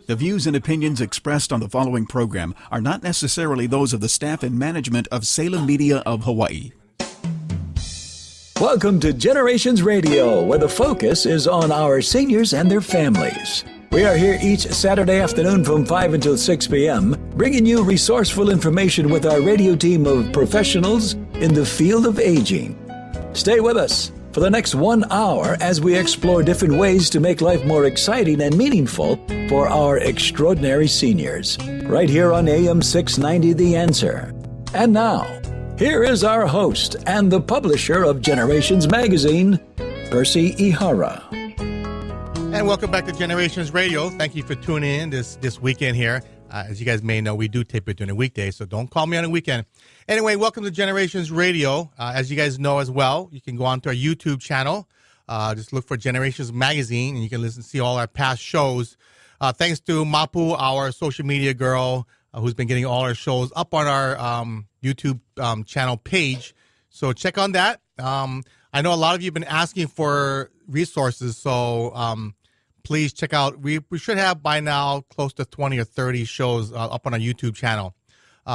The views and opinions expressed on the following program are not necessarily those of the staff and management of Salem Media of Hawaii. Welcome to Generations Radio, where the focus is on our seniors and their families. We are here each Saturday afternoon from 5 until 6 p.m., bringing you resourceful information with our radio team of professionals in the field of aging. Stay with us for the next 1 hour as we explore different ways to make life more exciting and meaningful for our extraordinary seniors. Right here on AM 690 The Answer. And now, here is our host and the publisher of Generations Magazine, Percy Ihara. And welcome back to Generations Radio. Thank you for tuning in this weekend here. As you guys may know, we do tape it during a weekday, so don't call me on a weekend. Anyway, welcome to Generations Radio. As you guys know as well, you can go onto our YouTube channel. Just look for Generations Magazine, and you can see all our past shows. Thanks to Mapu, our social media girl, who's been getting all our shows up on our YouTube channel page. So check on that. I know a lot of you have been asking for resources, so please check out. We should have by now close to 20 or 30 shows up on our YouTube channel.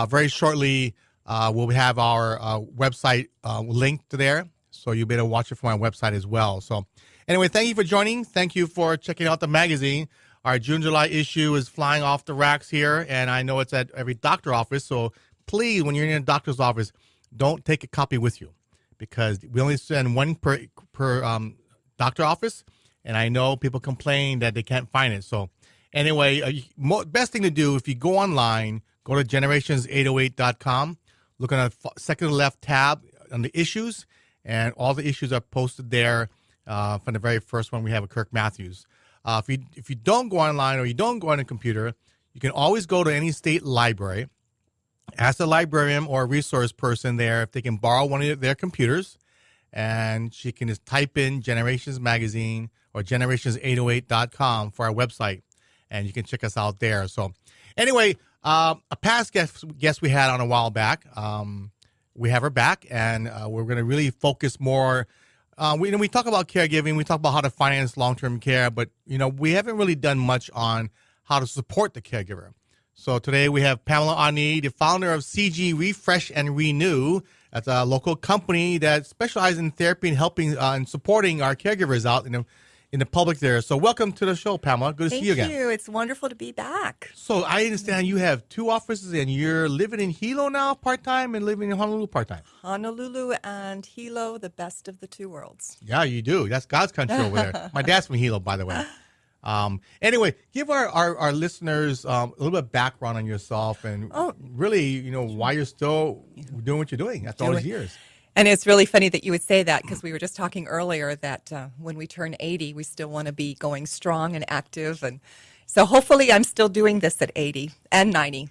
Very shortly, we'll have our website linked there, so you'll be able to watch it from our website as well. So anyway, thank you for joining. Thank you for checking out the magazine. Our June-July issue is flying off the racks here, and I know it's at every doctor office. So please, when you're in a doctor's office, don't take a copy with you, because we only send one per doctor office. And I know people complain that they can't find it. So anyway, best thing to do, if you go online, go to generations808.com, look on the second left tab on the issues, and all the issues are posted there from the very first one we have with Kirk Matthews. If you don't go online or you don't go on a computer, you can always go to any state library, ask the librarian or a resource person there if they can borrow one of their computers, and she can just type in Generations Magazine or generations808.com for our website, and you can check us out there. So anyway, a past guest we had on a while back, we have her back, and we're going to really focus more. We talk about caregiving, we talk about how to finance long-term care, but we haven't really done much on how to support the caregiver. So today we have Pamela Ah-Ne, the founder of CG Refresh and Renew. That's a local company that specializes in therapy and helping and supporting our caregivers out in the public there. So welcome to the show, Pamela. Good to see you again. Thank you. It's wonderful to be back. So I understand you have two offices, and you're living in Hilo now part-time and living in Honolulu part-time. Honolulu and Hilo, the best of the two worlds. Yeah, you do. That's God's country over there. My dad's from Hilo, by the way. Anyway, give our listeners a little bit of background on yourself and really, why you're still doing what you're doing after all these years. And it's really funny that you would say that, because we were just talking earlier that when we turn 80, we still want to be going strong and active. And so hopefully I'm still doing this at 80 and 90.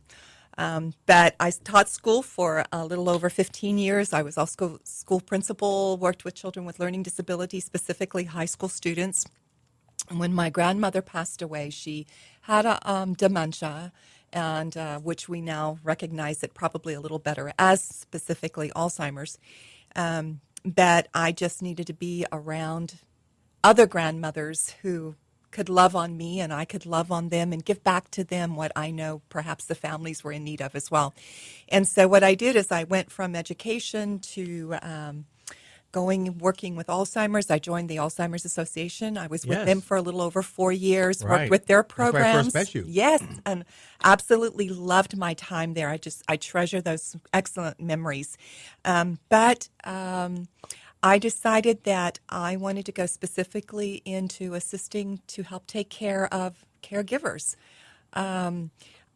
But I taught school for a little over 15 years. I was also school principal, worked with children with learning disabilities, specifically high school students. When my grandmother passed away, she had a dementia, and which we now recognize it probably a little better as specifically Alzheimer's. But I just needed to be around other grandmothers who could love on me, and I could love on them and give back to them what I know perhaps the families were in need of as well. And so what I did is I went from education to working with Alzheimer's. I joined the Alzheimer's Association. I was with them for a little over 4 years, worked with their programs. That's where I first met you. Yes, and absolutely loved my time there. I treasure those excellent memories. But I decided that I wanted to go specifically into assisting to help take care of caregivers.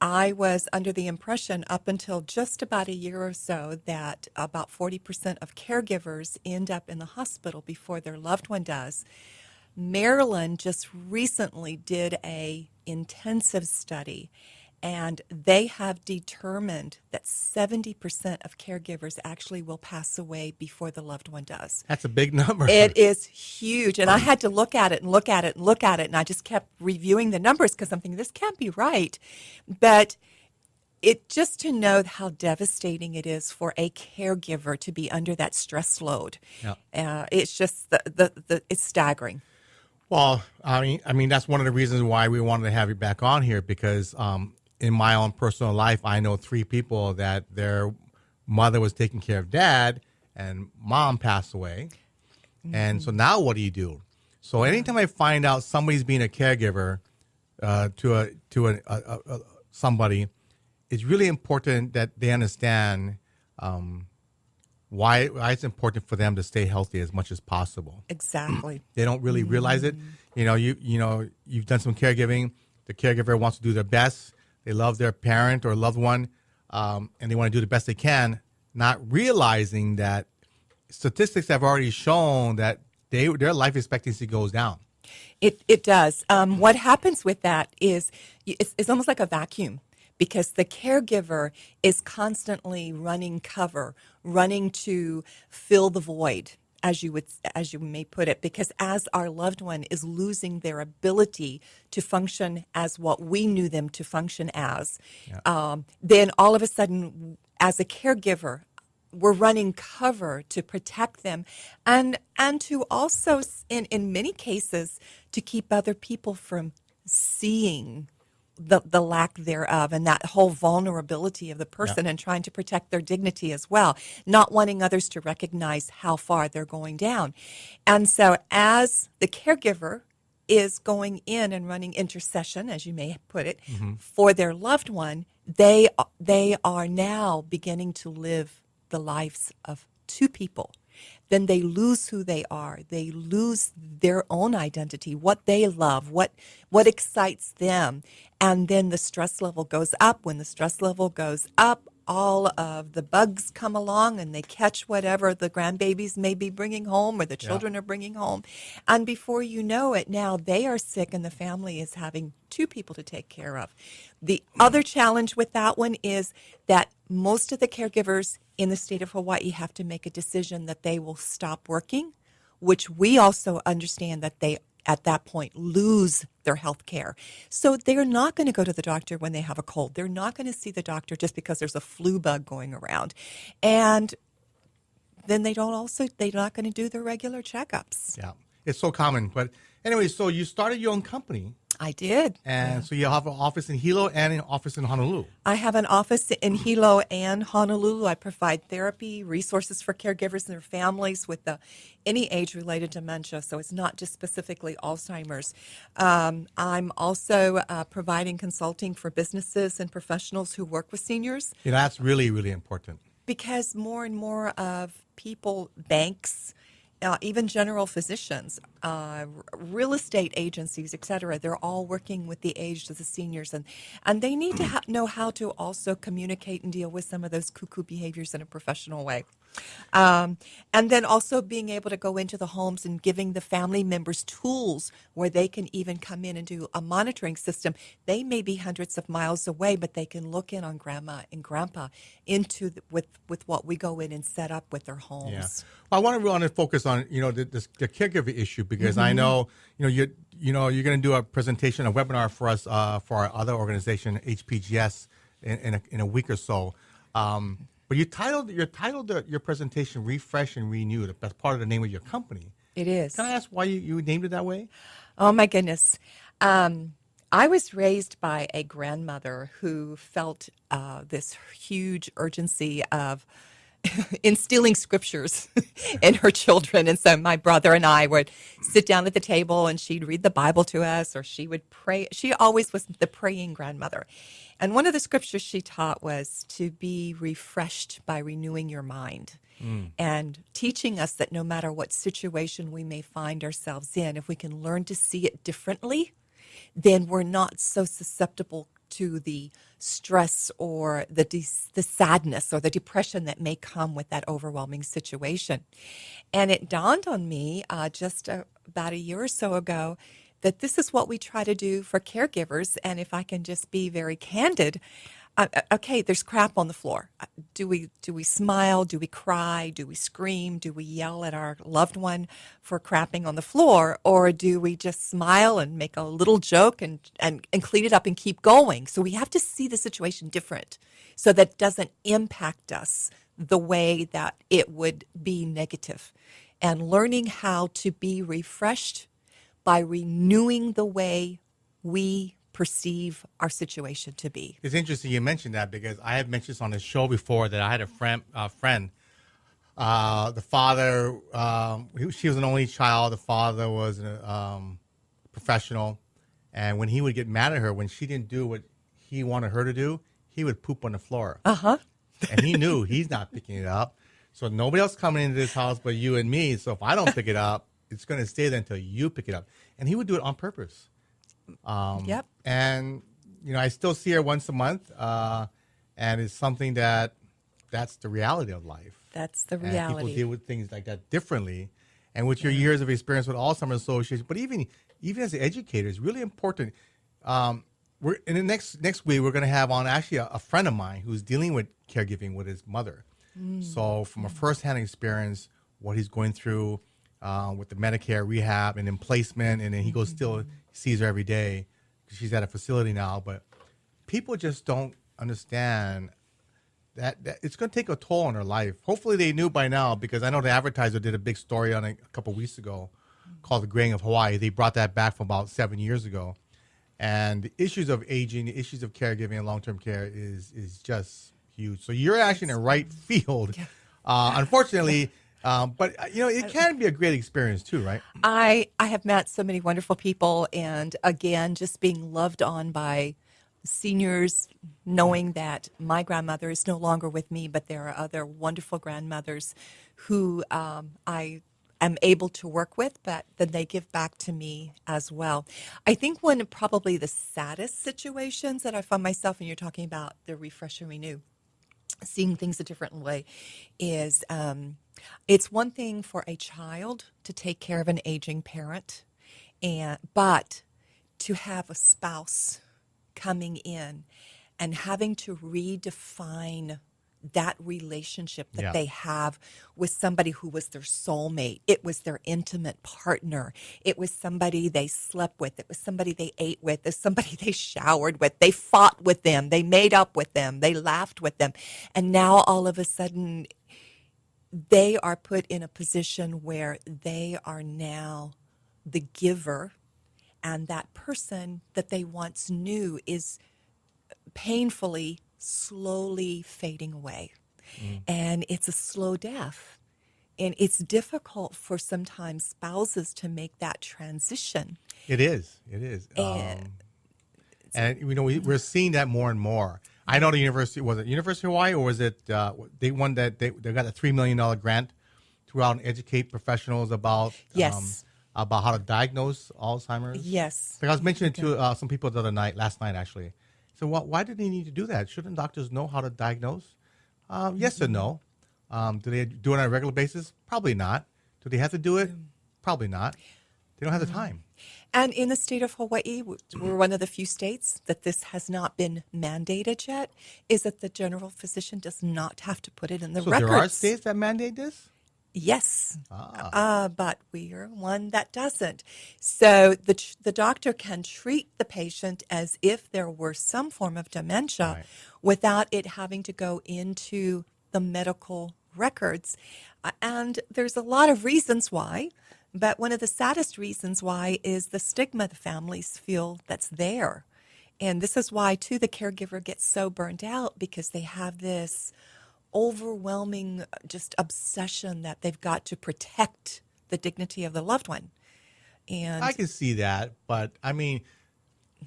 I was under the impression up until just about a year or so that about 40% of caregivers end up in the hospital before their loved one does. Maryland just recently did a intensive study, and they have determined that 70% of caregivers actually will pass away before the loved one does. That's a big number. It is huge. And I had to look at it and look at it and look at it. And I just kept reviewing the numbers because I'm thinking, this can't be right. But it just to know how devastating it is for a caregiver to be under that stress load. Yeah. It's just it's staggering. Well, I mean, that's one of the reasons why we wanted to have you back on here because in my own personal life, I know 3 people that their mother was taking care of dad, and mom passed away, and so now what do you do? So anytime I find out somebody's being a caregiver to somebody, it's really important that they understand why it's important for them to stay healthy as much as possible. Exactly. They don't really realize it. You've done some caregiving. The caregiver wants to do their best. They love their parent or loved one, and they want to do the best they can, not realizing that statistics have already shown that their life expectancy goes down. It does. What happens with that is it's almost like a vacuum because the caregiver is constantly running cover, running to fill the void, as you may put it, because as our loved one is losing their ability to function as what we knew them to function as, then all of a sudden, as a caregiver, we're running cover to protect them and to also in many cases to keep other people from seeing the lack thereof and that whole vulnerability of the person and trying to protect their dignity as well, not wanting others to recognize how far they're going down. And so as the caregiver is going in and running intercession, as you may put it, for their loved one, they are now beginning to live the lives of 2 people. Then they lose who they are. They lose their own identity, what they love, what excites them. And then the stress level goes up. When the stress level goes up, all of the bugs come along and they catch whatever the grandbabies may be bringing home or the children are bringing home. And before you know it, now they are sick and the family is having 2 people to take care of. The other challenge with that one is that most of the caregivers in the state of Hawaii have to make a decision that they will stop working, which we also understand that they at that point lose their health care. So they're not going to go to the doctor when they have a cold. They're not going to see the doctor just because there's a flu bug going around. And then they're not going to do their regular checkups. Yeah, it's so common. But anyway, so you started your own company. I did. And so you have an office in Hilo and an office in Honolulu. I have an office in Hilo and Honolulu. I provide therapy, resources for caregivers and their families with any age-related dementia, so it's not just specifically Alzheimer's. I'm also providing consulting for businesses and professionals who work with seniors. That's really, really important. Because more and more of people, banks, even general physicians, real estate agencies, et cetera, they're all working with the aged of the seniors. And they need to know how to also communicate and deal with some of those cuckoo behaviors in a professional way. And then also being able to go into the homes and giving the family members tools where they can even come in and do a monitoring system. They may be hundreds of miles away, but they can look in on grandma and grandpa with what we go in and set up with their homes. Yeah. Well, I want to focus on the caregiver issue because I know you're going to do a presentation, a webinar for us for our other organization, HPGS, in a week or so. But you titled your presentation "Refresh and Renew." That's part of the name of your company. It is. Can I ask why you named it that way? Oh my goodness. I was raised by a grandmother who felt this huge urgency of instilling scriptures in her children. And so my brother and I would sit down at the table and she'd read the Bible to us or she would pray. She always was the praying grandmother. And one of the scriptures she taught was to be refreshed by renewing your mind and teaching us that no matter what situation we may find ourselves in, if we can learn to see it differently, then we're not so susceptible to the stress or the sadness or the depression that may come with that overwhelming situation. And it dawned on me just about a year or so ago that this is what we try to do for caregivers. And if I can just be very candid, okay, there's crap on the floor. Do we smile? Do we cry? Do we scream? Do we yell at our loved one for crapping on the floor? Or do we just smile and make a little joke and clean it up and keep going? So we have to see the situation different so that it doesn't impact us the way that it would be negative. And learning how to be refreshed by renewing the way we perceive our situation to be. It's interesting you mentioned that because I have mentioned this on the show before that I had a friend. The father, she was an only child. The father was a professional, and when he would get mad at her when she didn't do what he wanted her to do, he would poop on the floor. And he knew he's not picking it up, so nobody else coming into this house but you and me. So if I don't pick it up, it's going to stay there until you pick it up. And he would do it on purpose. Yep. And I still see her once a month, and it's something that's the reality of life. That's the And reality. people deal with things like that differently. And with your years of experience with Alzheimer's Association, but even as an educator, it's really important. We're in the next week. We're going to have on actually a friend of mine who's dealing with caregiving with his mother. So from a firsthand experience, what he's going through with the Medicare rehab and in placement, and then he goes still sees her every day because she's at a facility now. But people just don't understand that it's going to take a toll on her life. Hopefully they knew by now, because I know the advertiser did a big story on it a couple of weeks ago called The Graying of Hawaii. They brought that back from about 7 years ago. And the issues of aging, the issues of caregiving and long-term care is just huge. So you're actually in the right field, unfortunately. But, it can be a great experience too, right? I have met so many wonderful people, and again, just being loved on by seniors, knowing that my grandmother is no longer with me, but there are other wonderful grandmothers who I am able to work with, but then they give back to me as well. I think one of probably the saddest situations that I found myself, and you're talking about the refresh and renew, seeing things a different way, is it's one thing for a child to take care of an aging parent, but to have a spouse coming in and having to redefine that relationship that they have with somebody who was their soulmate. It was their intimate partner. It was somebody they slept with. It was somebody they ate with. It was somebody they showered with. They fought with them. They made up with them. They laughed with them. And now all of a sudden they are put in a position where they are now the giver, and that person that they once knew is painfully, slowly fading away. And it's a slow death. And it's difficult for sometimes spouses to make that transition. It is. And we're seeing that more and more. I know the university, was it University of Hawaii, or was it they won that they got a $3 million grant to go out and educate professionals about about how to diagnose Alzheimer's? Yes. Like I was mentioning to some people last night actually. So why do they need to do that? Shouldn't doctors know how to diagnose? Yes and no. Do they do it on a regular basis? Probably not. Do they have to do it? Probably not. They don't have the time. And in the state of Hawaii, we're one of the few states that this has not been mandated yet, is that the general physician does not have to put it in the records. So there are states that mandate this? Yes, but we are one that doesn't. So the doctor can treat the patient as if there were some form of dementia without it having to go into the medical records. And there's a lot of reasons why, but one of the saddest reasons why is the stigma the families feel that's there. And this is why, too, the caregiver gets so burned out, because they have this overwhelming just obsession that they've got to protect the dignity of the loved one. And I can see that, but I mean,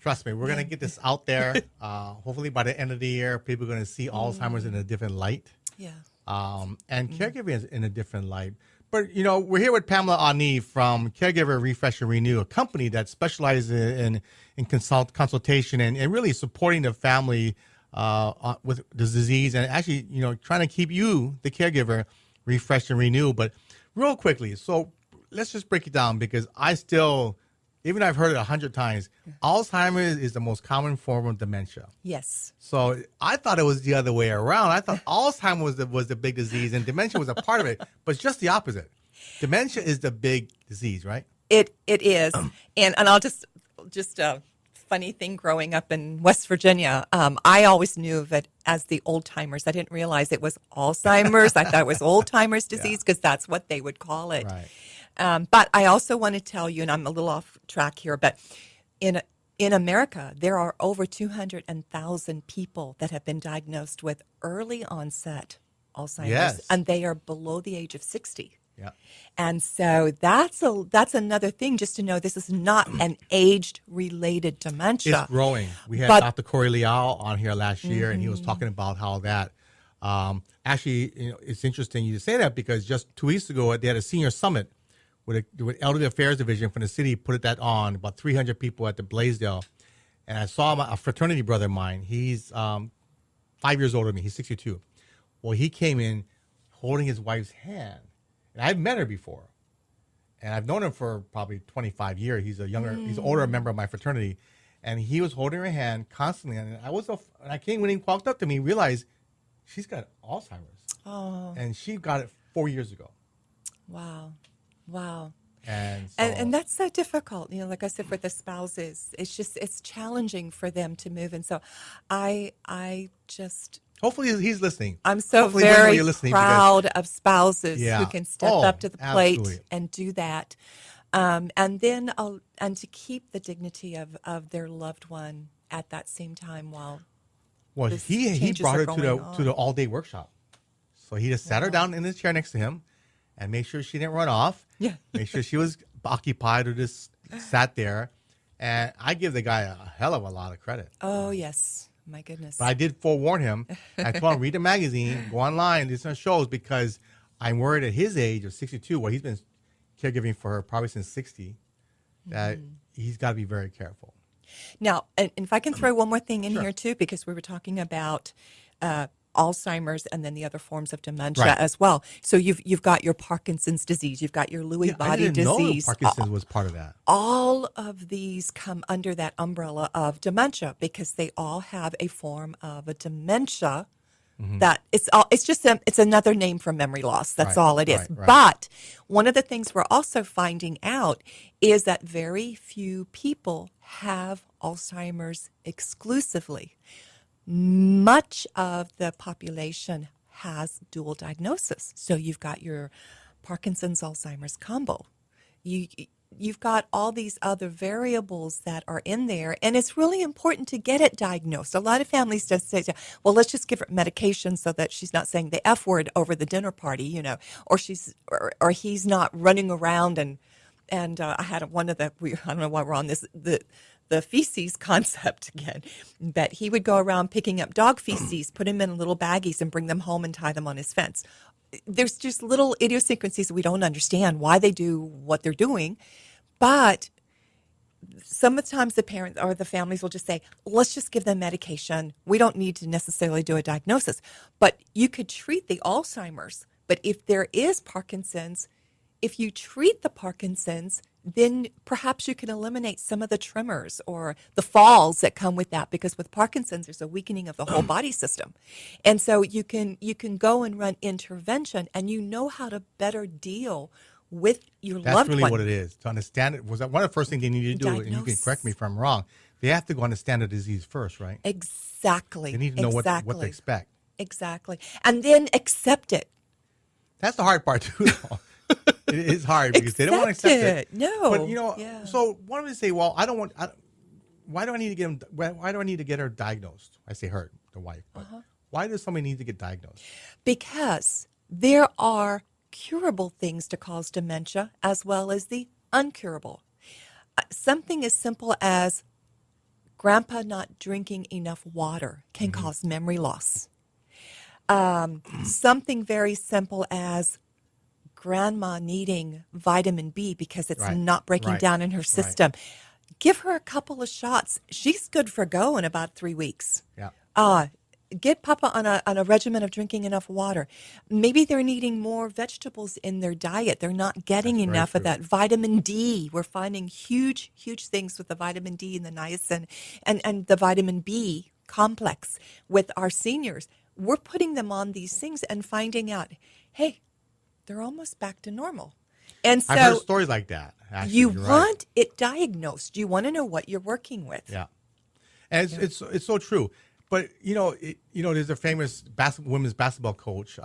trust me, we're going to get this out there. Hopefully by the end of the year, people are going to see Alzheimer's in a different light. Yeah. And caregiving is in a different light. But, we're here with Pamela Ah-Ne from Caregiver Refresh and Renew, a company that specializes in consultation and really supporting the family with the disease, and actually, trying to keep you, the caregiver, refreshed and renew. But real quickly, so let's just break it down, because even I've heard it 100 times, Alzheimer's is the most common form of dementia. Yes. So I thought it was the other way around. I thought Alzheimer's was the big disease and dementia was a part of it, but it's just the opposite. Dementia is the big disease, right? It is. And I'll just funny thing, growing up in West Virginia, I always knew of it as the old timers. I didn't realize it was Alzheimer's. I thought it was old timers disease, because that's what they would call it. Right. But I also want to tell you, and I'm a little off track here, but in America, there are over 200,000 people that have been diagnosed with early onset Alzheimer's, Yes. and they are below the age of 60. Yeah. And so that's another thing, just to know this is not an age-related dementia. It's growing. We had But- Dr. Corey Liao on here last year, and he was talking about how that. Actually, it's interesting you say that because just 2 weeks ago they had a senior summit with Elderly Affairs Division from the city. Put that on about 300 people at the Blaisdell, and I saw a fraternity brother of mine. He's 5 years older than me. He's 62. Well, he came in holding his wife's hand. And I've met her before, and I've known him for probably 25 years. He's he's an older member of my fraternity, and he was holding her hand constantly. And I came when he walked up to me, realized she's got Alzheimer's, and she got it 4 years ago. Wow. And And that's so difficult, like I said, for the spouses. It's challenging for them to move. And so I just... hopefully he's listening. I'm so Hopefully very you're listening proud of spouses Yeah. who can step Oh, up to the plate absolutely. and do that. And then and to keep the dignity of their loved one at that same time while Well, this he changes brought are her going to the on. all-day workshop. So he just sat her down in his chair next to him and made sure she didn't run off. Yeah. Make sure she was occupied or just sat there. And I give the guy a hell of a lot of credit. Oh, yes. My goodness. But I did forewarn him. I told him, read the magazine, go online, do some shows, because I'm worried at his age of 62, where he's been caregiving for her probably since 60, that he's got to be very careful. Now, and if I can throw one more thing in here too, because we were talking about Alzheimer's and then the other forms of dementia Right. as well. So you've got your Parkinson's disease, you've got your Lewy I body didn't know disease. Parkinson's was part of that. All of these come under that umbrella of dementia because they all have a form of a dementia. That it's another name for memory loss. That's Right, all it is. right, right. But one of the things we're also finding out is that very few people have Alzheimer's exclusively. Much of the population has dual diagnosis. So you've got your Parkinson's Alzheimer's combo. You've got all these other variables that are in there, and it's really important to get it diagnosed. A lot of families just say, well, let's just give her medication so that she's not saying the F word over the dinner party, or or he's not running around and I had one of I don't know why we're on this, the feces concept again, but he would go around picking up dog feces, put them in little baggies and bring them home and tie them on his fence. There's just little idiosyncrasies that we don't understand why they do what they're doing. But sometimes the parents or the families will just say, let's just give them medication. We don't need to necessarily do a diagnosis. But you could treat the Alzheimer's. But if there is Parkinson's, if you treat the Parkinson's, then perhaps you can eliminate some of the tremors or the falls that come with that, because with Parkinson's there's a weakening of the whole body system. And so you can go and run intervention, and you know how to better deal with your That's loved really one. what it is. To understand it, was that one of the first things they need to do, and you can Diagnose. correct me if I'm wrong, they have to go understand the disease first, right? Exactly. They need to know what to expect. Exactly. And then accept it. That's the hard part too, though. It is hard because they don't want to accept it. No. But Yeah. so one of them say, "Well, why do I need to get him? Why do I need to get her diagnosed?" I say her, the wife. But why does somebody need to get diagnosed? Because there are curable things to cause dementia as well as the uncurable. Something as simple as grandpa not drinking enough water can cause memory loss. Something very simple as grandma needing vitamin B because it's Right, not breaking right, down in her system. Give her a couple of shots. She's good for go in about 3 weeks. Yeah. Get Papa on a regimen of drinking enough water. Maybe they're needing more vegetables in their diet. They're not getting That's very enough of true. that vitamin D. We're finding huge things with the vitamin D and the niacin and the vitamin B complex with our seniors. We're putting them on these things and finding out, hey, they're almost back to normal. And so I've heard stories like that. Actually, you you're right. want it diagnosed. You want to know what you're working with. Yeah, and it's so true. But there's a famous women's basketball coach.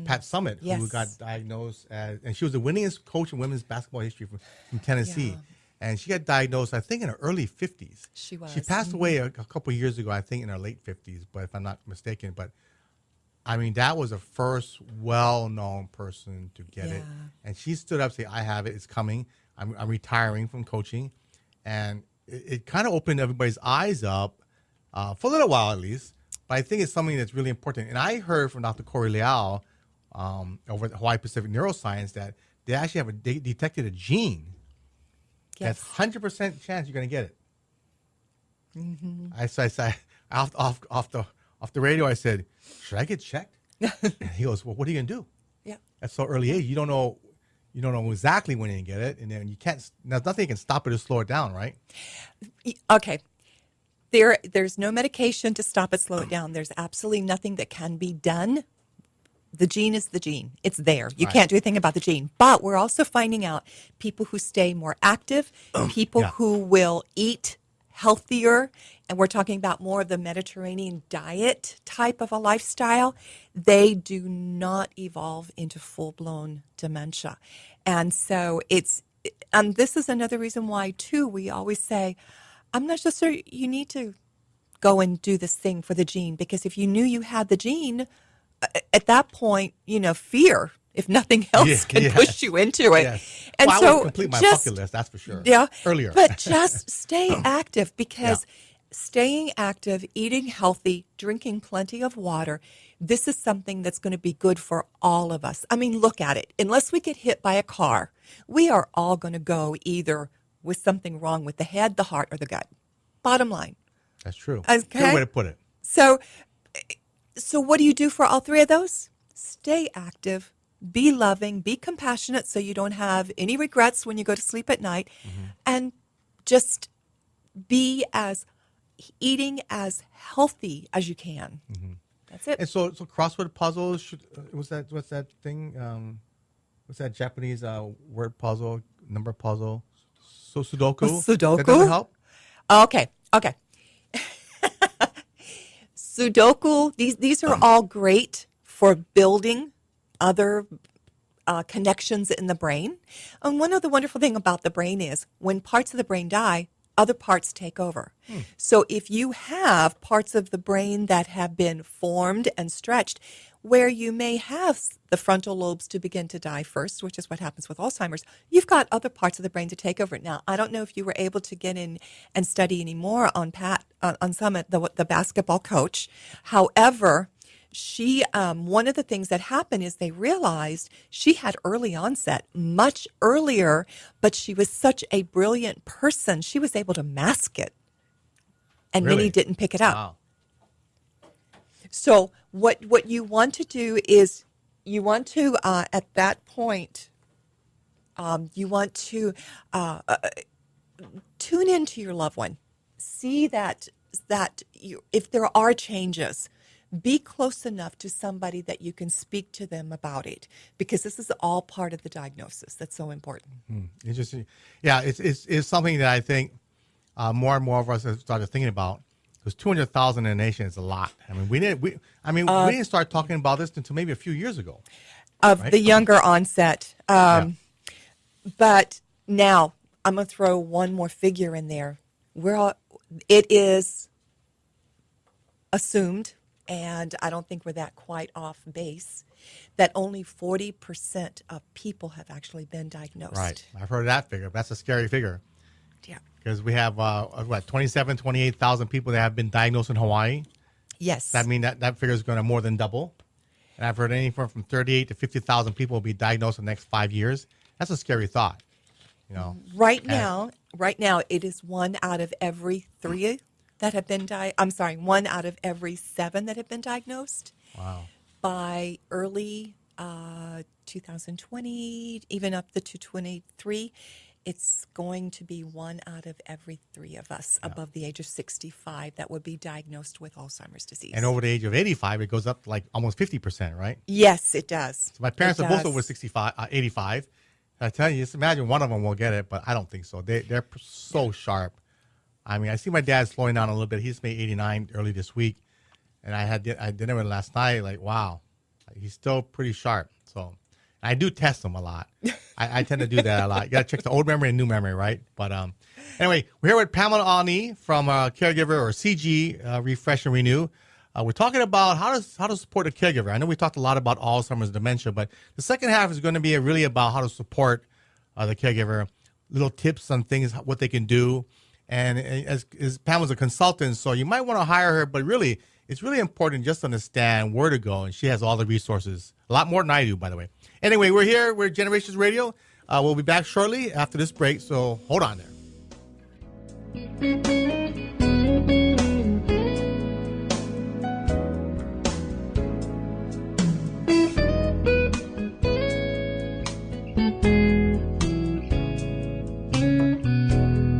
Pat Summitt, who Yes. got diagnosed and she was the winningest coach in women's basketball history from Tennessee. Yeah. And she got diagnosed, I think, in her early 50s. She was. She passed away a couple of years ago, I think, in her late 50s, but if I'm not mistaken. But, I mean, that was the first well-known person to get it. And she stood up and said, I have it. It's coming. I'm retiring from coaching. And it kind of opened everybody's eyes up for a little while, at least. But I think it's something that's really important. And I heard from Dr. Corey Liao over at Hawaii Pacific Neuroscience that they actually have detected a gene that's 100% chance you're going to get it. I said off the radio, I said, should I get checked? And he goes, well, what are you going to do? Yeah. At so early age, you don't know exactly when you get it, and then you can't. There's nothing can stop it or slow it down, right? Okay. There's no medication to stop it, slow it down. There's absolutely nothing that can be done. The gene is the gene. It's there. You can't do anything about the gene. But we're also finding out people who stay more active, people who will eat healthier, and we're talking about more of the Mediterranean diet type of a lifestyle, they do not evolve into full-blown dementia. And so this is another reason why, too, we always say, I'm not so sure you need to go and do this thing for the gene, because if you knew you had the gene, at that point, fear, if nothing else, can push you into it. Yes. And I so would complete my bucket list, that's for sure. Yeah. Earlier. But just stay active, because staying active, eating healthy, drinking plenty of water, this is something that's going to be good for all of us. I mean, look at it. Unless we get hit by a car, we are all going to go either with something wrong with the head, the heart, or the gut. Bottom line. That's true. Okay? Good way to put it. So what do you do for all three of those? Stay active, be loving, be compassionate so you don't have any regrets when you go to sleep at night, and just be eating as healthy as you can. That's it. And so crossword puzzles, what's that thing? What's that Japanese word puzzle, number puzzle? So Sudoku? Sudoku? That doesn't help? Okay. Sudoku, these are all great for building other connections in the brain. And one of the wonderful thing about the brain is when parts of the brain die, other parts take over. So if you have parts of the brain that have been formed and stretched, where you may have the frontal lobes to begin to die first, which is what happens with Alzheimer's, you've got other parts of the brain to take over. Now, I don't know if you were able to get in and study any more on Summit, the basketball coach. However, she one of the things that happened is they realized she had early onset, much earlier, but she was such a brilliant person, she was able to mask it, and Really? many didn't pick it up. Wow. So what you want to do is you want to at that point you want to tune into your loved one, see that if there are changes, be close enough to somebody that you can speak to them about it, because this is all part of the diagnosis. That's so important. Interesting. Yeah, it's something that I think more and more of us have started thinking about. Because 200,000 in a nation is a lot. I mean, we didn't start talking about this until maybe a few years ago. Of right? the younger onset. But now I'm going to throw one more figure in there. It is assumed, and I don't think we're that quite off base, that only 40% of people have actually been diagnosed. Right. I've heard of that figure. That's a scary figure. Yeah. Because we have, 28,000 people that have been diagnosed in Hawaii. Yes. That means that figure is going to more than double. And I've heard anything from 38 to 50,000 people will be diagnosed in the next 5 years. That's a scary thought. Right now, it is 1 out of every 3 that have been 1 out of every 7 that have been diagnosed. Wow. By early 2020, even up to 2023, it's going to be 1 out of every 3 of us above the age of 65 that would be diagnosed with Alzheimer's disease. And over the age of 85, it goes up to like almost 50%, right? Yes, it does. So my parents It are both does. over 85. I tell you, just imagine one of them will get it, but I don't think so. They're so sharp. I mean, I see my dad slowing down a little bit. He's made 89 early this week, and I had dinner with him last night. Like, wow, he's still pretty sharp. So I do test him a lot. I tend to do that a lot. You got to check the old memory and new memory, right? But anyway, we're here with Pamela Ah-Ne from Caregiver or CG, Refresh and Renew. We're talking about how to support a caregiver. I know we talked a lot about Alzheimer's and dementia, but the second half is going to be really about how to support the caregiver, little tips on things, what they can do. And as Pamela's a consultant, so you might want to hire her, but really, it's really important just to understand where to go. And she has all the resources, a lot more than I do, by the way. Anyway, we're here. We're Generations Radio. We'll be back shortly after this break, so hold on there.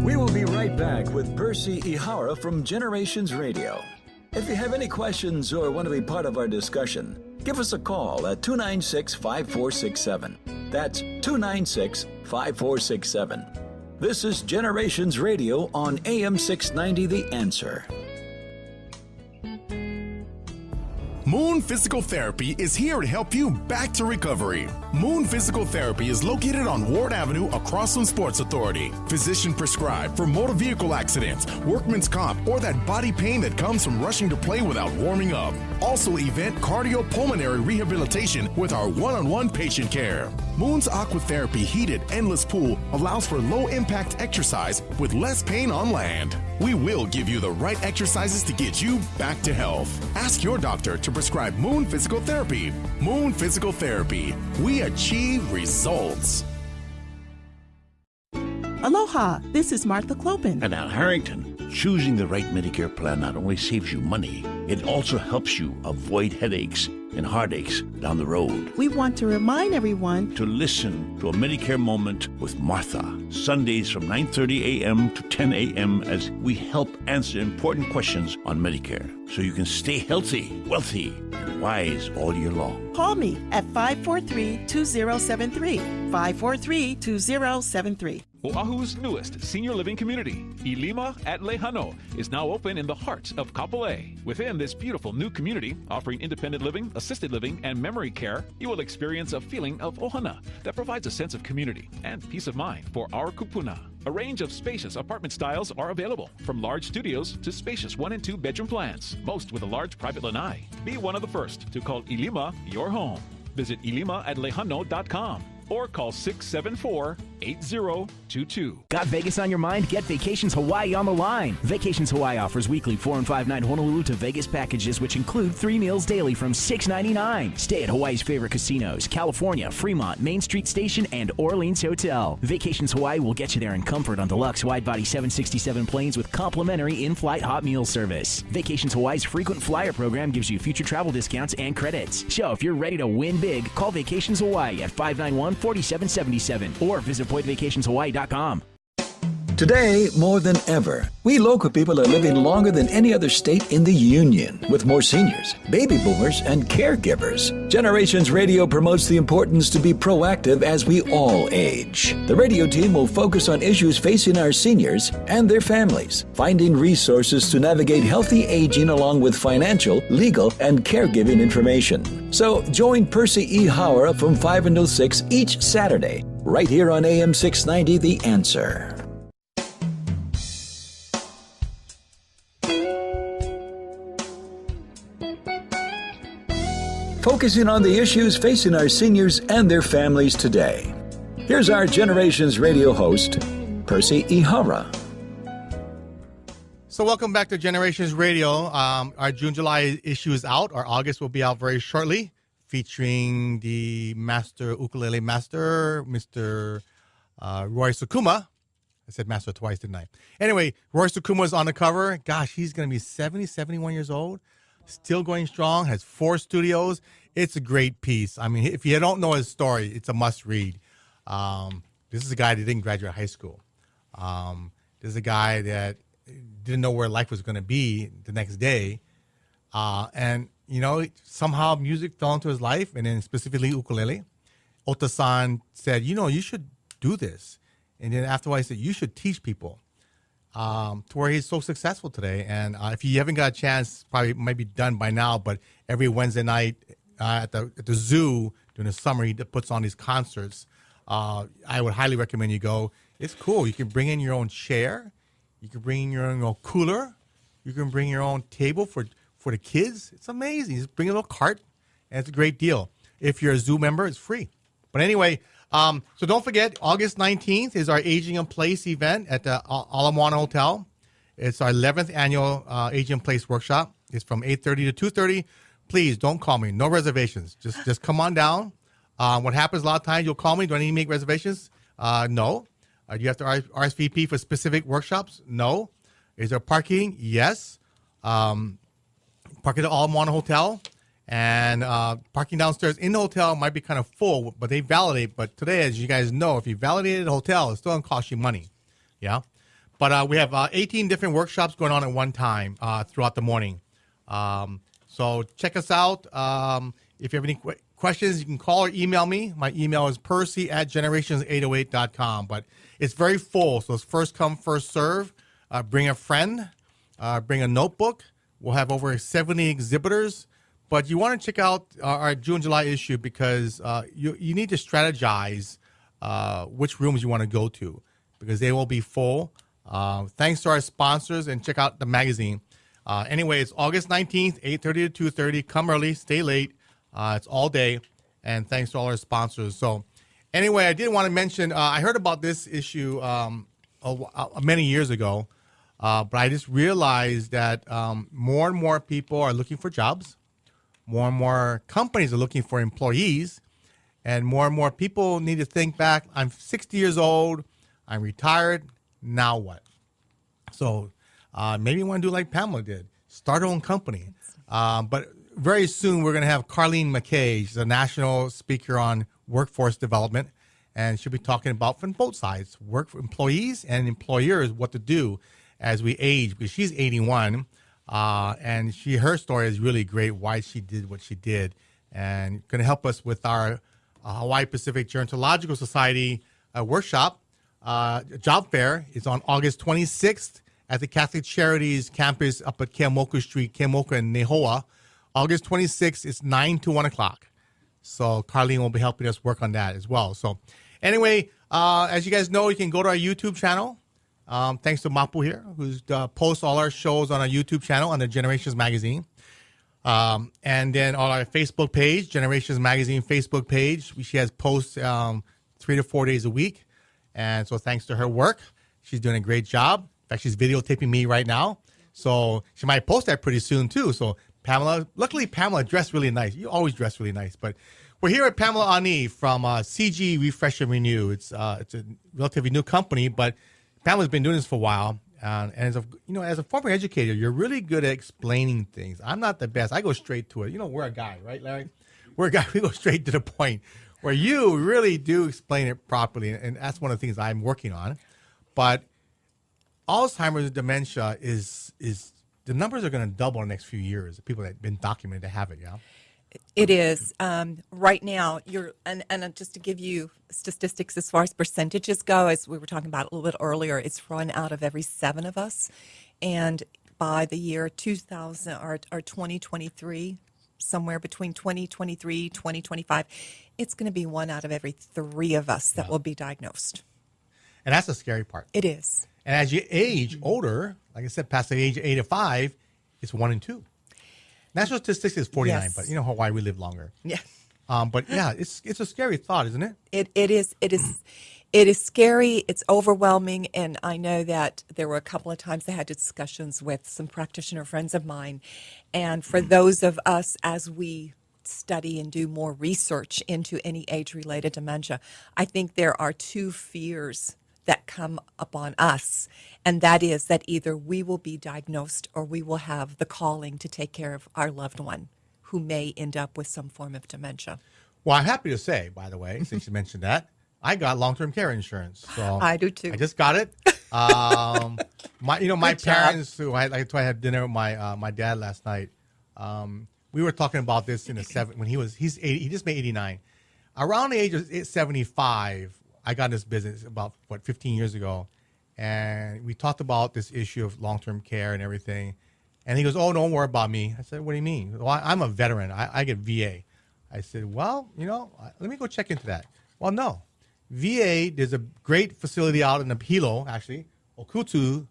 We will be right back with Percy Ihara from Generations Radio. If you have any questions or want to be part of our discussion, give us a call at 296-5467. That's 296-5467. This is Generations Radio on AM 690 The Answer. Moon Physical Therapy is here to help you back to recovery. Moon Physical Therapy is located on Ward Avenue across from Sports Authority. Physician prescribed for motor vehicle accidents, workman's comp, or that body pain that comes from rushing to play without warming up. Also event cardiopulmonary rehabilitation with our one-on-one patient care. Moon's Aquatherapy heated endless pool allows for low-impact exercise with less pain on land. We will give you the right exercises to get you back to health. Ask your doctor to prescribe Moon Physical Therapy. Moon Physical Therapy. We achieve results. Aloha, this is Martha Clopin. And at Harrington, choosing the right Medicare plan not only saves you money, it also helps you avoid headaches and heartaches down the road. We want to remind everyone To listen to a Medicare Moment with Martha, Sundays from 9:30 a.m. to 10 a.m. as we help answer important questions on Medicare so you can stay healthy, wealthy, and wise all year long. call me at 543-2073. 543-2073. Oahu's newest senior living community, Ilima at Lehano, is now open in the heart of Kapolei. Within this beautiful new community, offering independent living, assisted living, and memory care, you will experience a feeling of ohana that provides a sense of community and peace of mind for our kupuna. A range of spacious apartment styles are available, from large studios to spacious 1 and 2 bedroom plans, most with a large private lanai. Be one of the first to call Ilima your home. Visit ilimaAtlehano.com or call 674-8022. Got Vegas on your mind? Get Vacations Hawaii on the line. Vacations Hawaii offers weekly 4 and 5 night Honolulu to Vegas packages, which include 3 meals daily from $6.99. Stay at Hawaii's favorite casinos: California, Fremont, Main Street Station, and Orleans Hotel. Vacations Hawaii will get you there in comfort on deluxe wide-body 767 planes with complimentary in-flight hot meal service. Vacations Hawaii's frequent flyer program gives you future travel discounts and credits. So if you're ready to win big, call Vacations Hawaii at 591-4777 or visit PointVacationsHawaii.com. Today, more than ever, we local people are living longer than any other state in the Union, with more seniors, baby boomers, and caregivers. Generations Radio promotes the importance to be proactive as we all age. The radio team will focus on issues facing our seniors and their families, finding resources to navigate healthy aging along with financial, legal, and caregiving information. So join Percy Ihara from 5 until 6 each Saturday, right here on AM 690 The Answer. Focusing on the issues facing our seniors and their families today. Here's our Generations Radio host, Percy Ihara. So welcome back to Generations Radio. Our June-July issue is out. Our August will be out very shortly, featuring the ukulele master, Mr. Roy Sukuma. I said master twice, didn't I? Anyway, Roy Sukuma is on the cover. Gosh, he's going to be 70, 71 years old. Still going strong, has 4 studios. It's a great piece. I mean, if you don't know his story, it's a must read. This is a guy that didn't graduate high school. This is a guy that didn't know where life was going to be the next day. And, you know, somehow music fell into his life, and then specifically ukulele. Ota-san said, you know, you should do this. And then after a while, he said, you should teach people. To where he's so successful today. And if you haven't got a chance, probably might be done by now, but every Wednesday night at the zoo during the summer. He puts on these concerts. I would highly recommend you go. It's cool. You can bring in your own chair. You can bring in your own cooler. You can bring your own table for the kids. It's amazing. Just bring a little cart, and it's a great deal. If you're a zoo member, it's free. But anyway, so don't forget, August 19th is our Aging in Place event at the Ah-Nee Hotel. It's our 11th annual Aging in Place workshop. It's from 8:30 to 2:30. Please don't call me. No reservations. Just come on down. What happens a lot of times, you'll call me. Do I need to make reservations? No. Do you have to RSVP for specific workshops? No. Is there parking? Yes. Park at the Ah-Nee Hotel. And parking downstairs in the hotel might be kind of full, but they validate. But today, as you guys know, if you validated a hotel, it's still going to cost you money. Yeah. But we have 18 different workshops going on at one time throughout the morning. So check us out. If you have any questions, you can call or email me. My email is percy@generations808.com. But it's very full, so it's first come, first serve. Bring a friend. Bring a notebook. We'll have over 70 exhibitors. But you want to check out our June, July issue because you need to strategize which rooms you want to go to because they will be full. Thanks to our sponsors, and check out the magazine. Anyway, it's August 19th, 8:30 to 2:30. Come early, stay late. It's all day, and thanks to all our sponsors. So anyway, I did want to mention, I heard about this issue many years ago, but I just realized that more and more people are looking for jobs. More and more companies are looking for employees, and more people need to think back. I'm 60 years old. I'm retired. Now what? So maybe you want to do like Pamela did, start her own company. But very soon we're going to have Carlene McKay. She's a national speaker on workforce development, and she'll be talking about from both sides, work for employees and employers, what to do as we age, because she's 81. And her story is really great, why she did what she did, and going to help us with our Hawaii Pacific Gerontological Society workshop. Job fair is on August 26th at the Catholic Charities campus up at Keamoku Street, Keamoku and Nehoa. August 26th, it's 9 to 1 o'clock. So Carlene will be helping us work on that as well. So anyway, as you guys know, you can go to our YouTube channel. Thanks to Mapu here, who's posts all our shows on our YouTube channel on the Generations Magazine. And then on our Facebook page, Generations Magazine Facebook page, she has posts 3 to 4 days a week. And so thanks to her work, she's doing a great job. In fact, she's videotaping me right now. So she might post that pretty soon too. So luckily Pamela dressed really nice. You always dress really nice. But we're here at Pamela Ah-Ne from CG Refresh and Renew. It's a relatively new company, but Pamela's been doing this for a while, and as a former educator, you're really good at explaining things. I'm not the best. I go straight to it. We're a guy, right, Larry? We're a guy. We go straight to the point. Where you really do explain it properly, and that's one of the things I'm working on. But Alzheimer's and dementia is the numbers are going to double in the next few years. The people that have been documented to have it, yeah. It is. Right now, and just to give you statistics as far as percentages go, as we were talking about a little bit earlier, it's 1 out of every 7 of us. And by the year 2000 or 2023, somewhere between 2023, 2025, it's going to be 1 out of every 3 of us that will be diagnosed. And that's the scary part. It is. And as you age older, like I said, past the age of 85, it's 1 in 2. National statistics is 49, Yes. But Hawaii, we live longer. Yeah. But yeah, it's a scary thought, isn't it? It is scary. It's overwhelming, and I know that there were a couple of times I had discussions with some practitioner friends of mine, and for those of us as we study and do more research into any age-related dementia, I think there are 2 fears that come upon us, and that is that either we will be diagnosed or we will have the calling to take care of our loved one who may end up with some form of dementia. Well, I'm happy to say, by the way, since you mentioned that, I got long-term care insurance. So I do too. I just got it. My parents, who I had dinner with my dad last night. We were talking about this in the when he's 80. He just made 89. Around the age of 75, I got in this business about 15 years ago, and we talked about this issue of long-term care and everything. And he goes, "Oh, don't worry about me." I said, "What do you mean?" "Well, I'm a veteran. I get VA." I said, well, let me go check into that. Well, no. VA, there's a great facility out in the Hilo, actually, Okutu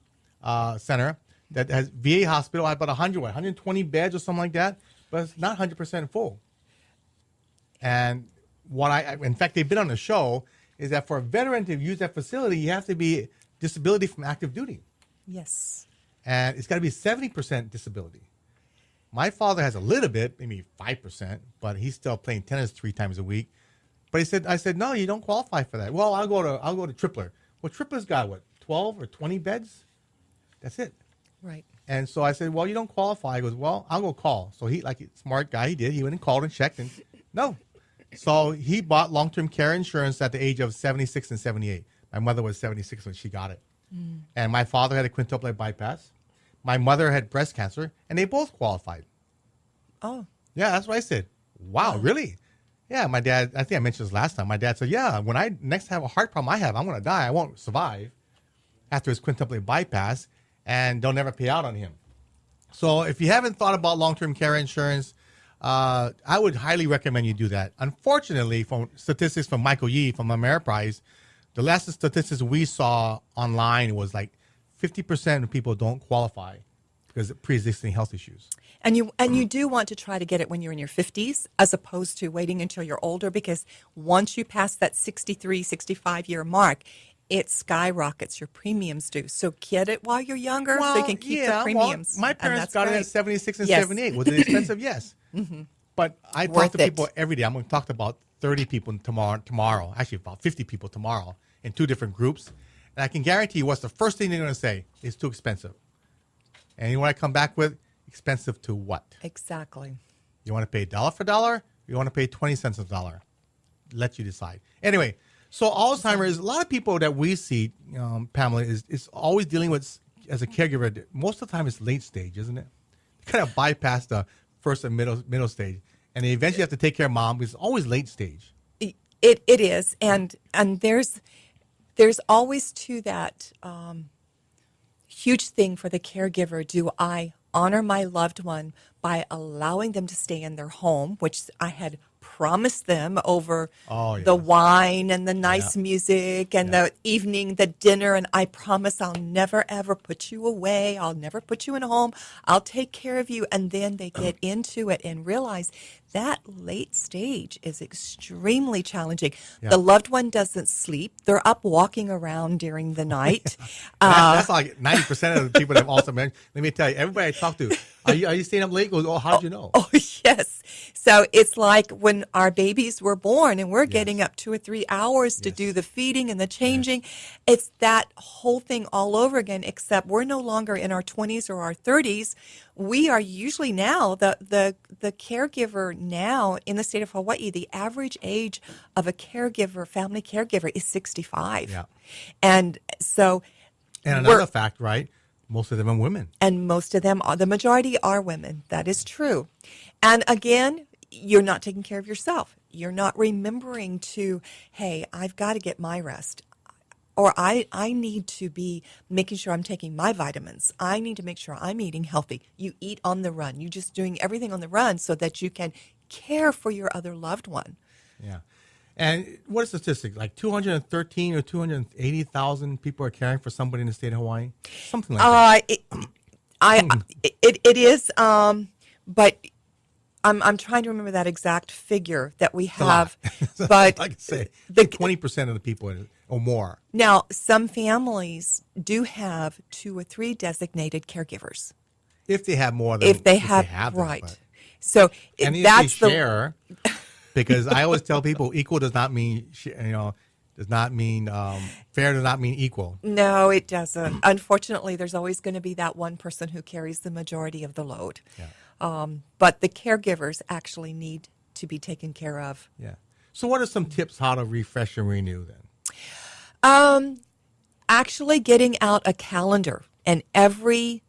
Center, that has VA hospital, about 120 beds or something like that, but it's not 100% full. And in fact, they've been on the show, is that for a veteran to use that facility, you have to be disability from active duty. Yes. And it's got to be 70% disability. My father has a little bit, maybe 5%, but he's still playing tennis 3 times a week. But I said, no, you don't qualify for that. Well, I'll go to Tripler. Well, Tripler's got 12 or 20 beds? That's it. Right. And so I said, well, you don't qualify. He goes, well, I'll go call. So he, like a smart guy, he did. He went and called and checked, and no. So he bought long-term care insurance at the age of 76 and 78. My mother was 76 when she got it. And my father had a quintuple bypass. My mother had breast cancer, and they both qualified. Oh. Yeah, that's what I said. Wow, really? Yeah, my dad, I think I mentioned this last time. My dad said, yeah, when I next have a heart problem I'm going to die. I won't survive after his quintuple bypass, and they'll never pay out on him. So if you haven't thought about long-term care insurance, I would highly recommend you do that. Unfortunately, from statistics from Michael Yee from Ameriprise, the last statistics we saw online was like 50% of people don't qualify because of pre-existing health issues. And you do want to try to get it when you're in your 50s as opposed to waiting until you're older, because once you pass that 63, 65-year mark, it skyrockets, your premiums do. So get it while you're younger so you can keep the premiums. Well, my parents got it at 76 and Yes. 78. Was it expensive? Yes. But I talk Worth to people it. every day. I'm going to talk to about 30 people tomorrow. Actually, about 50 people tomorrow in 2 different groups. And I can guarantee you what's the first thing they're going to say is too expensive. And you know what I come back with? Expensive to what? Exactly. You want to pay dollar for dollar? You want to pay 20 cents a dollar? Let you decide. Anyway, so Alzheimer's, a lot of people that we see, Pamela, is always dealing with, as a caregiver, most of the time it's late stage, isn't it? You kind of bypass the first and middle stage. And they eventually have to take care of mom, because it's always late stage. It is. And there's always to that huge thing for the caregiver. Do I honor my loved one by allowing them to stay in their home, which I had promised them over the wine and the nice music and the evening, the dinner, and I promise I'll never ever put you away. I'll never put you in a home. I'll take care of you. And then they get into it and realize that late stage is extremely challenging. The loved one doesn't sleep. They're up walking around during the night. That's like 90% of the people that have Alzheimer's. Let me tell you, everybody I talk to, are you staying up late? Goes, how did you know? Oh, yes. So it's like when our babies were born and we're getting up 2 or 3 hours to do the feeding and the changing. It's that whole thing all over again, except we're no longer in our 20s or our 30s. We are usually now, the caregiver now in the state of Hawaii, the average age of a caregiver, family caregiver, is 65. Yeah. And so... And another fact, right? Most of them are women. And most of them, the majority are women. That is true. And again, you're not taking care of yourself. You're not remembering to, hey, I've got to get my rest. Or I need to be making sure I'm taking my vitamins. I need to make sure I'm eating healthy. You eat on the run. You're just doing everything on the run so that you can care for your other loved one. Yeah. And what is the statistic? Like 213 or 280,000 people are caring for somebody in the state of Hawaii? Something like that. It is, but I'm trying to remember that exact figure that we have. But like I say, 20% of the people or more. Now, some families do have 2 or 3 designated caregivers. If they have more than if they have them, right. So and if that's they share, because I always tell people equal does not mean fair does not mean equal. No, it doesn't. Unfortunately, there's always going to be that one person who carries the majority of the load. Yeah. But the caregivers actually need to be taken care of. Yeah. So what are some tips how to refresh and renew then? Actually getting out a calendar, and every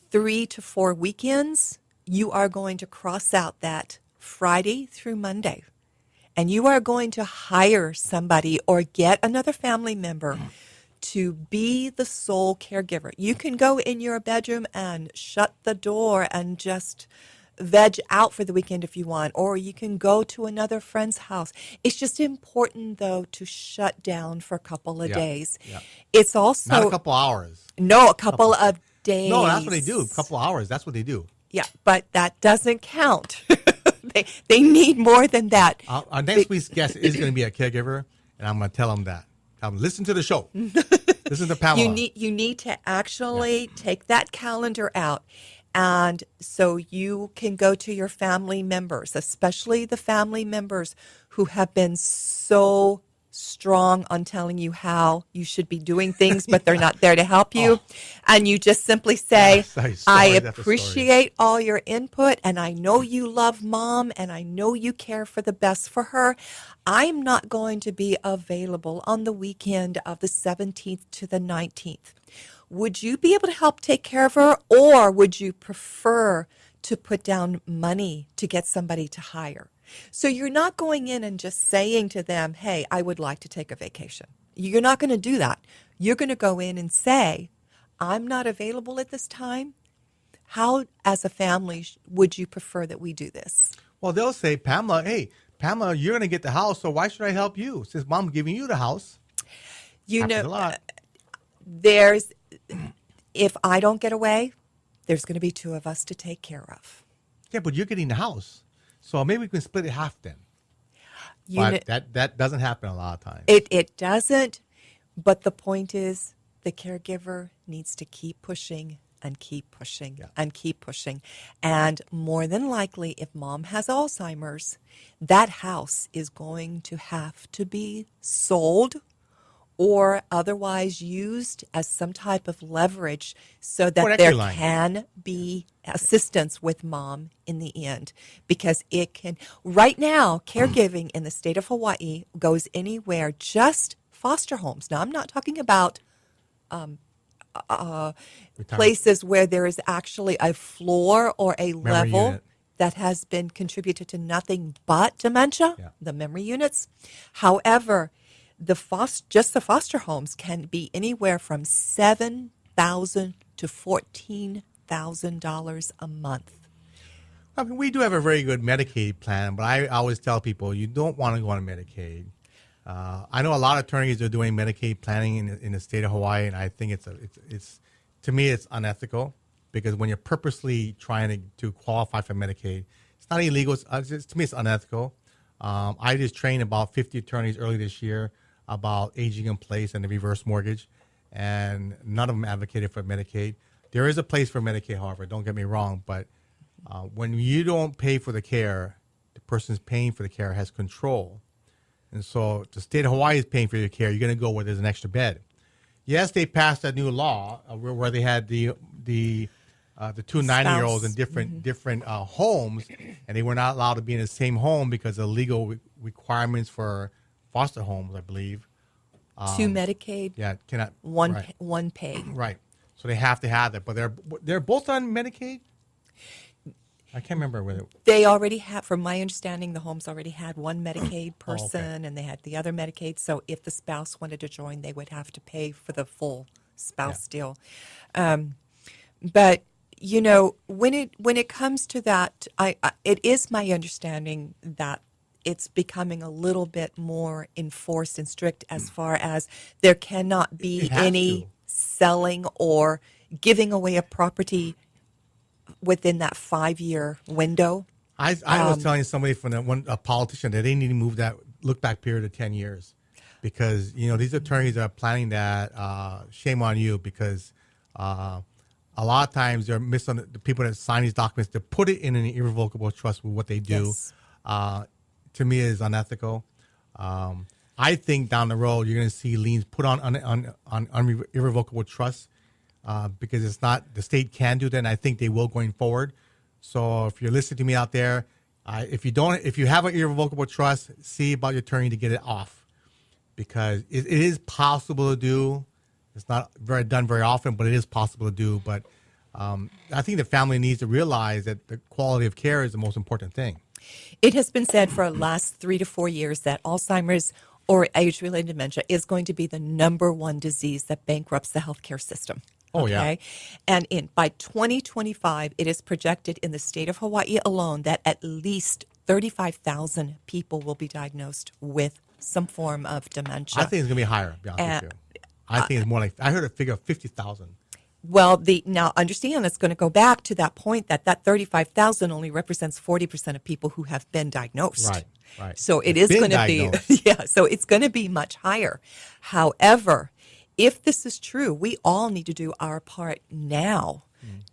3 to 4 weekends, you are going to cross out that Friday through Monday. And you are going to hire somebody or get another family member to be the sole caregiver. You can go in your bedroom and shut the door and just veg out for the weekend if you want, or you can go to another friend's house. It's just important, though, to shut down for a couple of days. Yeah. It's also Not a couple hours. No, a couple of days. No, that's what they do. A couple hours. That's what they do. Yeah, but that doesn't count. they need more than that. Our next week's guest is going to be a caregiver, and I'm going to tell them that. Tell them, listen to the show. Listen to Pamela. You need to actually take that calendar out. And so you can go to your family members, especially the family members who have been so strong on telling you how you should be doing things, but they're not there to help you. And you just simply say, I appreciate all your input, and I know you love Mom, and I know you care for the best for her. I'm not going to be available on the weekend of the 17th to the 19th. Would you be able to help take care of her, or would you prefer to put down money to get somebody to hire? So you're not going in and just saying to them, hey, I would like to take a vacation. You're not going to do that. You're going to go in and say, I'm not available at this time. How, as a family, would you prefer that we do this? Well, they'll say, Pamela, you're going to get the house, so why should I help you? Since Mom's giving you the house. You Happens know, a lot. If I don't get away, there's going to be two of us to take care of. Yeah, but you're getting the house. So maybe we can split it half then. But that doesn't happen a lot of times. It doesn't, but the point is the caregiver needs to keep pushing and keep pushing and keep pushing. And more than likely, if Mom has Alzheimer's, that house is going to have to be sold or otherwise used as some type of leverage so that there can be assistance with Mom in the end. Because it can, right now, caregiving in the state of Hawaii goes anywhere, just foster homes. Now, I'm not talking about places where there is actually a floor or a level that has been contributed to nothing but dementia, the memory units. However, the foster homes can be anywhere from $7,000 to $14,000 a month. I mean, we do have a very good Medicaid plan, but I always tell people you don't want to go on Medicaid. I know a lot of attorneys are doing Medicaid planning in the state of Hawaii, and I think it's to me it's unethical because when you're purposely trying to qualify for Medicaid, it's not illegal. To me, it's unethical. I just trained about 50 attorneys early this year about aging in place and the reverse mortgage, and none of them advocated for Medicaid. There is a place for Medicaid, however, don't get me wrong, but when you don't pay for the care, the person's paying for the care has control. And so the state of Hawaii is paying for your care. You're going to go where there's an extra bed. Yes, they passed a new law where they had the two 90-year-olds in different homes, and they were not allowed to be in the same home because of legal requirements for foster homes, I believe. Two Medicaid. Yeah, cannot one pay. Right. So they have to have that, but they're both on Medicaid. I can't remember whether they already have. From my understanding, the homes already had one Medicaid person, and they had the other Medicaid. So if the spouse wanted to join, they would have to pay for the full spouse deal. But you know, when it comes to that, it is my understanding that it's becoming a little bit more enforced and strict as far as there cannot be any selling or giving away a property within that 5-year window. I was telling somebody from a politician that they need to move that look-back period of 10 years because, you know, these attorneys are planning that. Shame on you because a lot of times they're the people that sign these documents to put it in an irrevocable trust with what they do. Yes. To me, is unethical. I think down the road you're going to see liens put on irrevocable trusts because it's not the state can do that, and I think they will going forward. So if you're listening to me out there, if you have an irrevocable trust, see about your attorney to get it off because it is possible to do. It's not done very often, but it is possible to do. But I think the family needs to realize that the quality of care is the most important thing. It has been said for the last 3 to 4 years that Alzheimer's or age-related dementia is going to be the #1 disease that bankrupts the healthcare system. Oh, yeah. And by 2025, it is projected in the state of Hawaii alone that at least 35,000 people will be diagnosed with some form of dementia. I think it's going to be higher, to be honest with you. I think it's more like, I heard a figure of 50,000. Well, now understand it's going to go back to that point that 35,000 only represents 40% of people who have been diagnosed. Right. So it is going to be, so it's going to be much higher. However, if this is true, we all need to do our part now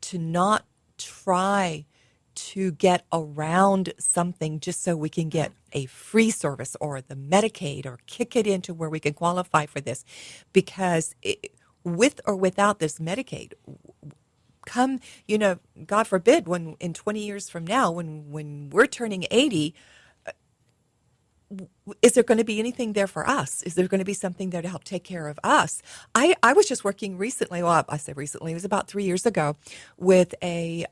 to not try to get around something just so we can get a free service or the Medicaid or kick it into where we can qualify for this. Because with or without this Medicaid, come, God forbid, when in 20 years from now, when we're turning 80, is there going to be anything there for us? Is there going to be something there to help take care of us? I was just working recently, well, I say recently, it was about 3 years ago, with a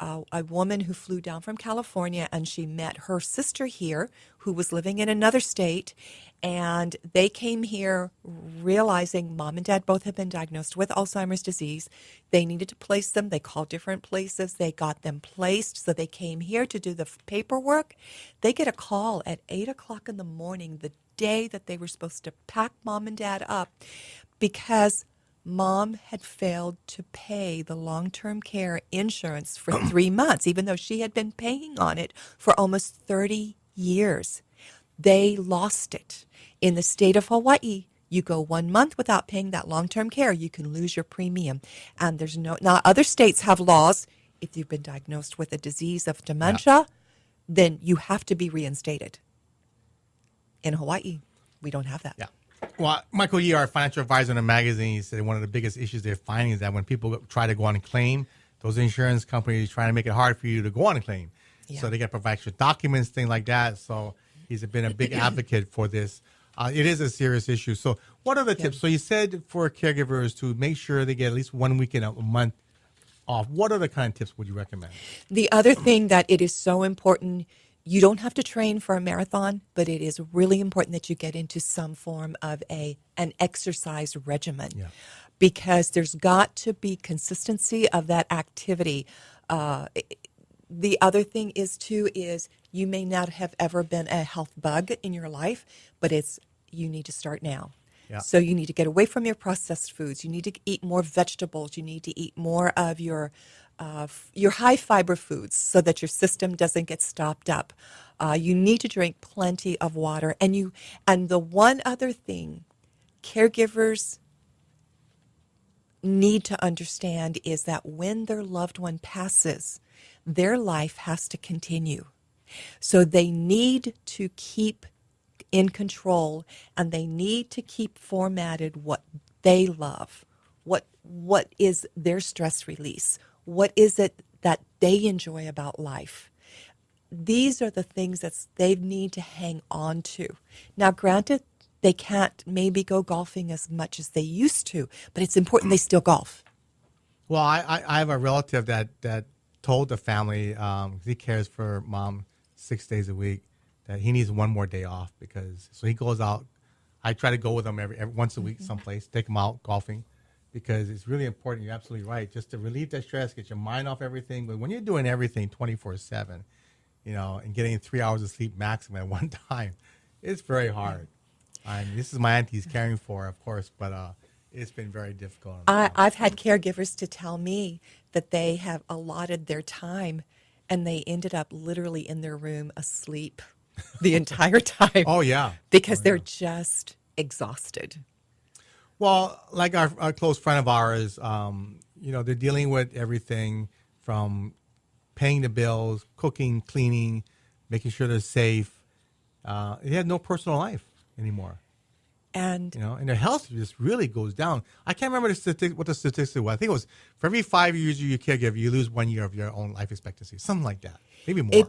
woman who flew down from California, and she met her sister here who was living in another state, and they came here realizing mom and dad both had been diagnosed with Alzheimer's disease. They needed to place them. They called different places. They got them placed, so they came here to do the paperwork. They get a call at 8 o'clock in the morning the day that they were supposed to pack mom and dad up because mom had failed to pay the long-term care insurance for 3 months, even though she had been paying on it for almost 30 years. They lost it. In the state of Hawaii, you go 1 month without paying that long-term care, you can lose your premium. And there's now other states have laws. If you've been diagnosed with a disease of dementia, then you have to be reinstated. In Hawaii, we don't have that. Yeah. Well, Michael Yee, our financial advisor in a magazine, he said one of the biggest issues they're finding is that when people try to go on and claim, those insurance companies trying to make it hard for you to go on and claim. Yeah. So they got to provide extra documents, things like that. So he's been a big advocate for this. It is a serious issue. So what are the tips? So you said for caregivers to make sure they get at least 1 weekend a month off. What other kind of tips would you recommend? The other thing that it is so important, you don't have to train for a marathon, but it is really important that you get into some form of an exercise regimen because there's got to be consistency of that activity. The other thing is you may not have ever been a health bug in your life, but you need to start now. Yeah. So you need to get away from your processed foods. You need to eat more vegetables. You need to eat more of your high fiber foods so that your system doesn't get stopped up. You need to drink plenty of water. And the one other thing caregivers need to understand is that when their loved one passes, their life has to continue. So they need to keep in control, and they need to keep formatted what they love, what is their stress release, what is it that they enjoy about life. These are the things that they need to hang on to. Now, granted, they can't maybe go golfing as much as they used to, but it's important they still golf. Well, I have a relative that told the family, he cares for mom 6 days a week, that he needs one more day off so he goes out. I try to go with him every once a week someplace, take him out golfing, because it's really important. You're absolutely right. Just to relieve that stress, get your mind off everything. But when you're doing everything 24/7, and getting 3 hours of sleep maximum at one time, it's very hard. This is my auntie's caring for, of course, but it's been very difficult. I've had caregivers to tell me that they have allotted their time and they ended up literally in their room asleep the entire time. Oh, yeah. Because they're just exhausted. Well, like our close friend of ours, they're dealing with everything from paying the bills, cooking, cleaning, making sure they're safe. They have no personal life anymore. And and their health just really goes down. I can't remember what the statistic was. I think it was for every 5 years you're a caregiver, you lose 1 year of your own life expectancy, something like that, maybe more.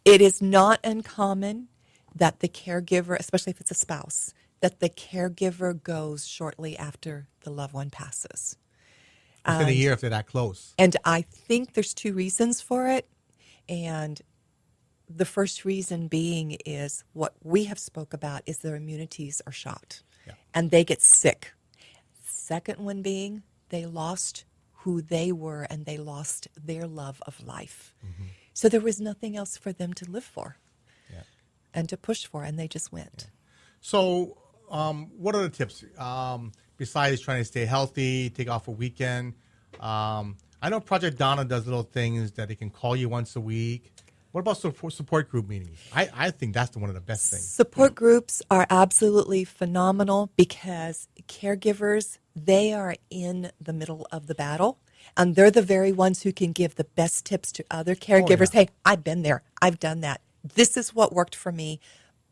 It is not uncommon that the caregiver, especially if it's a spouse, that the caregiver goes shortly after the loved one passes. Within a year if they're that close. And I think there's two reasons for it. And the first reason being is what we have spoke about is their immunities are shot and they get sick. Second one being they lost who they were and they lost their love of life. So there was nothing else for them to live for and to push for, and they just went. So what are the tips besides trying to stay healthy, take off a weekend? I know Project Donna does little things that they can call you once a week. What about support group meetings? I think that's one of the best things. Support groups are absolutely phenomenal because caregivers, they are in the middle of the battle, and they're the very ones who can give the best tips to other caregivers. Hey, I've been there. I've done that. This is what worked for me.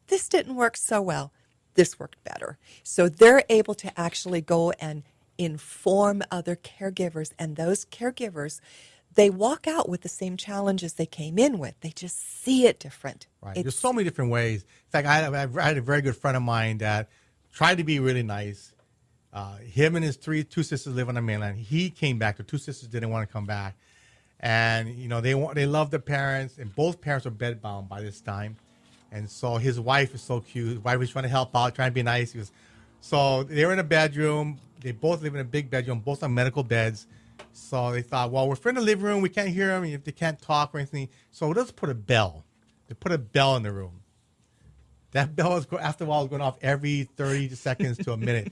This didn't work so well. This worked better. So they're able to actually go and inform other caregivers, and those caregivers, they walk out with the same challenges they came in with. They just see it different. Right. There's so many different ways. In fact, I had a very good friend of mine that tried to be really nice. Him and his two sisters live on the mainland. He came back. The two sisters didn't want to come back. And, you know, they love their parents, and both parents are bedbound by this time. And so his wife is so cute. His wife was trying to help out, trying to be nice. So they were in a bedroom. They both live in a big bedroom, both on medical beds. So they thought, well, we're in the living room. We can't hear them. If they can't talk or anything. So let's put a bell. They put a bell in the room. That bell is, after a while, going off every 30 seconds to a minute.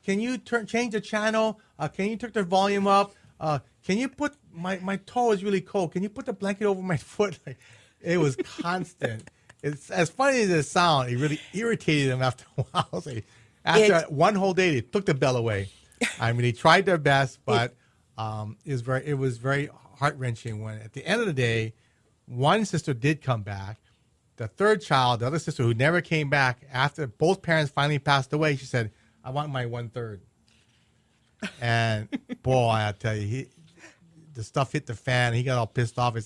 Can you change the channel? Can you turn the volume up? Can you put, my toe is really cold. Can you put the blanket over my foot? It was constant. It's as funny as it sounds. It really irritated them after a while. After one whole day, they took the bell away. I mean, they tried their best, but it was very heart-wrenching when, at the end of the day, one sister did come back. The third child, the other sister who never came back, after both parents finally passed away, she said, I want my 1/3. And boy, I tell you, the stuff hit the fan. He got all pissed off.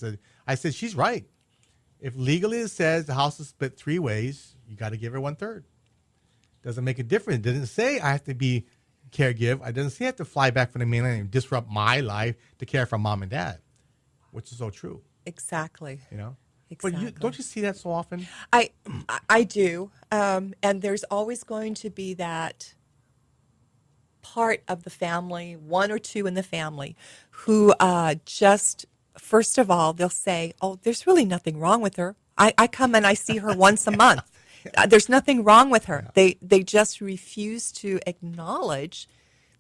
I said, she's right. If legally it says the house is split 3 ways, you got to give her 1/3. Doesn't make a difference. It doesn't say I have to be caregiver. I doesn't say I have to fly back from the mainland and disrupt my life to care for mom and dad, which is so true. Exactly. You know? Exactly. But don't you see that so often? I do. And there's always going to be that part of the family, one or two in the family, who just, first of all, they'll say, oh, there's really nothing wrong with her. I come and I see her once a month. There's nothing wrong with her. Yeah. They just refuse to acknowledge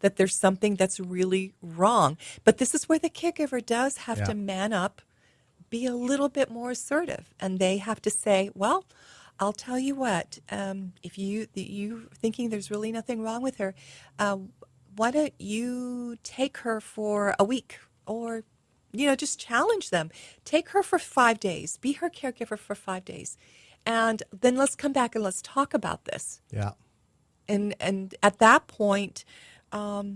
that there's something that's really wrong. But this is where the caregiver does have to man up, be a little bit more assertive, and they have to say, well, I'll tell you what, if you thinking there's really nothing wrong with her, why don't you take her for a week, or just challenge them. Take her for 5 days. Be her caregiver for 5 days. And then let's come back and let's talk about this. Yeah. And at that point, but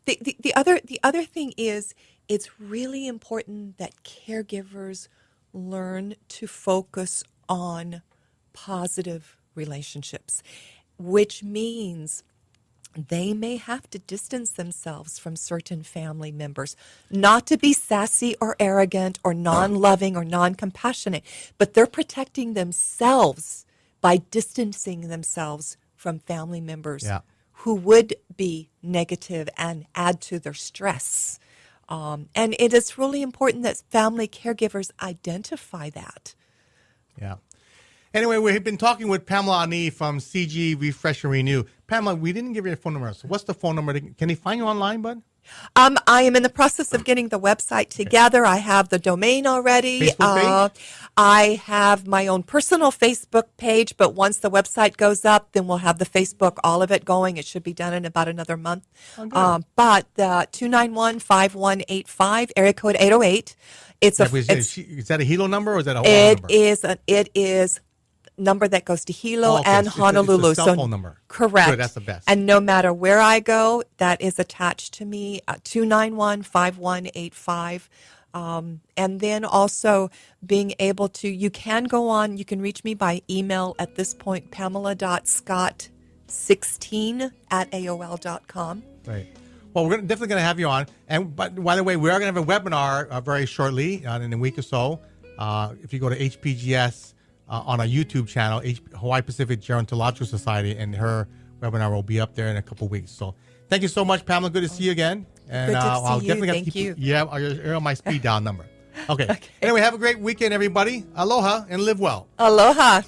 the other thing is, it's really important that caregivers learn to focus on positive relationships, which means they may have to distance themselves from certain family members, not to be sassy or arrogant or non-loving or non-compassionate, but they're protecting themselves by distancing themselves from family members who would be negative and add to their stress. And it is really important that family caregivers identify that. Yeah. Anyway, we've been talking with Pamela Ah-Ne from CG Refresh and Renew. Pamela, we didn't give you a phone number. So what's the phone number? Can they find you online, bud? I am in the process of getting the website together. I have the domain already. Facebook page? I have my own personal Facebook page, but once the website goes up, then we'll have the Facebook, all of it going. It should be done in about another month. But the 291-5185, area code 808. Is that a Hilo number or is that a Hawaii number? It is number that goes to Hilo and Honolulu. It's a cell phone number. Correct. Good, that's the best. And no matter where I go, that is attached to me, 291-5185. And then also being able to, you can reach me by email at this point, pamela.scott16@aol.com. Right. Well, we're definitely going to have you on. But by the way, we are going to have a webinar very shortly, in a week or so. If you go to HPGS, on our YouTube channel, Hawaii Pacific Gerontological Society, and her webinar will be up there in a couple weeks. So thank you so much, Pamela. Good to see you again. And Good to I'll see you. definitely have to Thank keep you. Yeah, you're on my speed dial number. Okay. Anyway, have a great weekend, everybody. Aloha and live well. Aloha.